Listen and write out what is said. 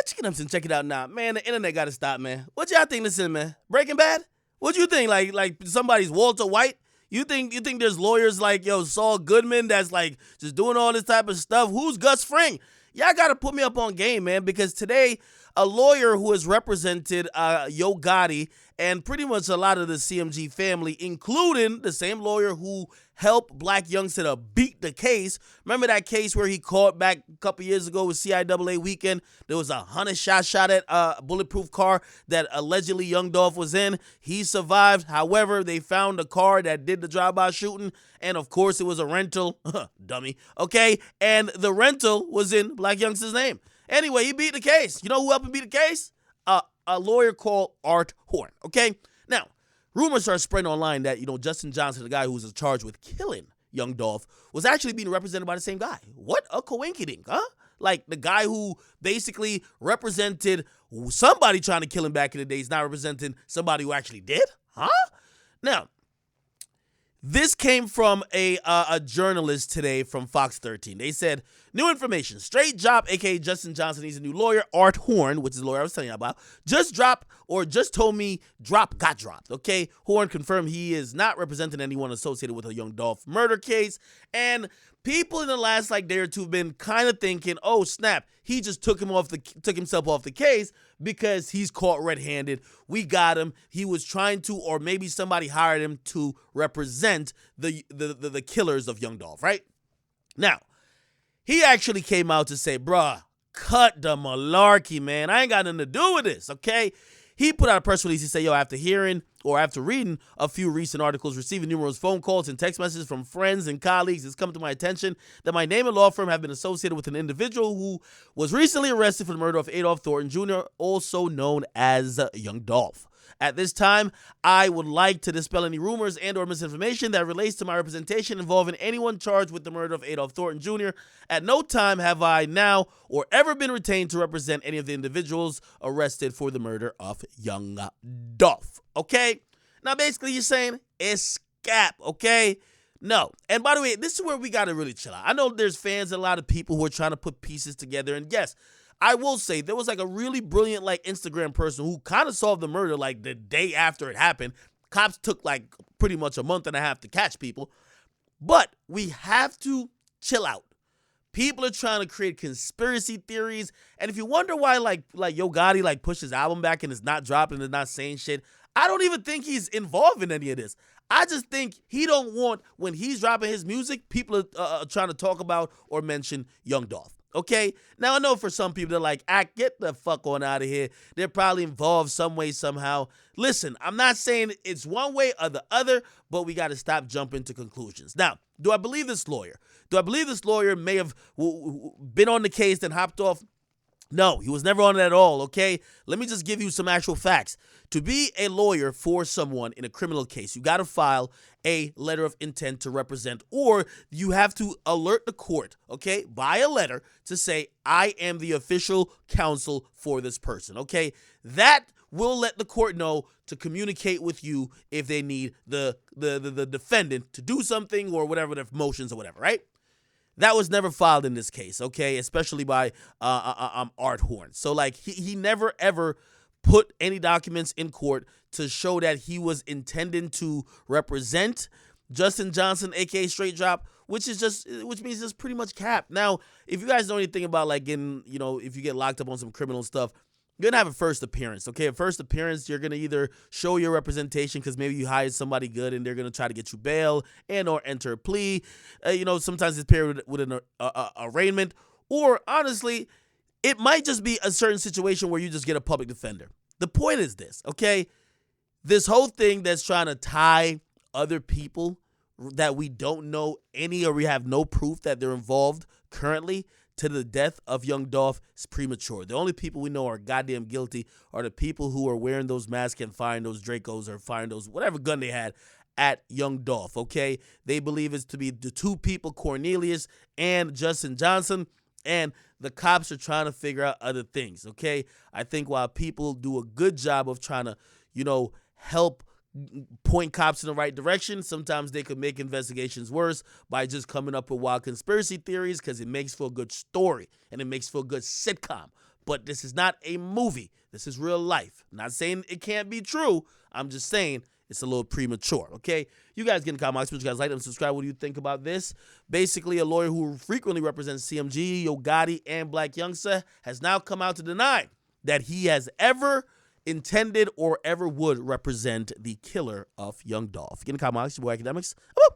Chicken Upson, check it out now. Man, the internet gotta stop, man. What y'all think this is, man? Breaking Bad? What you think? Like somebody's Walter White? You think there's lawyers like Saul Goodman that's like just doing all this type of stuff? Who's Gus Fring? Y'all gotta put me up on game, man, because today a lawyer who has represented Yo Gotti and pretty much a lot of the CMG family, including the same lawyer who helped Blac Youngsta to beat the case. Remember that case where he caught back a couple years ago with CIAA weekend? There was a 100 shot at a bulletproof car that allegedly Young Dolph was in. He survived. However, they found a car that did the drive-by shooting, and of course it was a rental. Dummy. Okay? And the rental was in Blac Youngsta's name. Anyway, he beat the case. You know who helped him beat the case? A lawyer called Art Horn. Okay? Now, rumors are spreading online that, Justin Johnson, the guy who was charged with killing Young Dolph, was actually being represented by the same guy. What a coincidence, huh? Like, the guy who basically represented somebody trying to kill him back in the day is not representing somebody who actually did? Huh? Now, this came from a journalist today from Fox 13. They said, new information. Straight Drop, a.k.a. Justin Johnson, he's a new lawyer. Art Horn, which is the lawyer I was telling you about, just told me drop got dropped, okay? Horn confirmed he is not representing anyone associated with a Young Dolph murder case. And people in the last day or two have been kind of thinking, oh, snap, he just took himself off the case because he's caught red-handed. We got him. He was trying to, or maybe somebody hired him to represent the killers of Young Dolph, right? Now, he actually came out to say, bruh, cut the malarkey, man. I ain't got nothing to do with this, okay? He put out a press release. He said, after reading a few recent articles, receiving numerous phone calls and text messages from friends and colleagues, it's come to my attention that my name and law firm have been associated with an individual who was recently arrested for the murder of Adolph Thornton Jr., also known as Young Dolph. At this time, I would like to dispel any rumors and or misinformation that relates to my representation involving anyone charged with the murder of Adolph Thornton Jr. At no time have I now or ever been retained to represent any of the individuals arrested for the murder of Young Dolph. Okay? Now, basically, you're saying it's cap, okay? No. And by the way, this is where we got to really chill out. I know there's fans and a lot of people who are trying to put pieces together. And yes, I will say there was a really brilliant Instagram person who kind of solved the murder the day after it happened. Cops took pretty much a month and a half to catch people. But we have to chill out. People are trying to create conspiracy theories. And if you wonder why Yo Gotti pushed his album back and is not dropping and is not saying shit, I don't even think he's involved in any of this. I just think he don't want, when he's dropping his music, people are trying to talk about or mention Young Dolph. Okay? Now, I know for some people, they're like, get the fuck on out of here. They're probably involved some way, somehow. Listen, I'm not saying it's one way or the other, but we got to stop jumping to conclusions. Now, do I believe this lawyer? Do I believe this lawyer may have been on the case, then hopped off? No, he was never on it at all, okay? Let me just give you some actual facts. To be a lawyer for someone in a criminal case, you got to file a letter of intent to represent, or you have to alert the court, okay, by a letter to say, I am the official counsel for this person, okay? That will let the court know to communicate with you if they need the defendant to do something or whatever, their motions or whatever, right? That was never filed in this case, okay, especially by Art Horn. So, he never, ever put any documents in court to show that he was intending to represent Justin Johnson, a.k.a. Straight Drop, which means it's pretty much cap. Now, if you guys know anything about, getting, if you get locked up on some criminal stuff, you're going to have a first appearance, okay? A first appearance, you're going to either show your representation because maybe you hired somebody good and they're going to try to get you bail and or enter a plea. Sometimes it's paired with an arraignment. Or, honestly, it might just be a certain situation where you just get a public defender. The point is this, okay? This whole thing that's trying to tie other people that we don't know any or we have no proof that they're involved currently to the death of Young Dolph is premature. The only people we know are goddamn guilty are the people who are wearing those masks and firing those Dracos or firing those whatever gun they had at Young Dolph, okay? They believe it's to be the two people, Cornelius and Justin Johnson, and the cops are trying to figure out other things, okay? I think while people do a good job of trying to, help point cops in the right direction, sometimes they could make investigations worse by just coming up with wild conspiracy theories because it makes for a good story and it makes for a good sitcom. but this is not a movie. This is real life. I'm not saying it can't be true. I'm just saying it's a little premature, okay? You guys get in the comments. You guys like and subscribe. What do you think about this? Basically, a lawyer who frequently represents CMG, Yo Gotti, and Blac Youngsta has now come out to deny that he has ever intended or ever would represent the killer of Young Dolph. Get in the comments. Your boy Akademiks.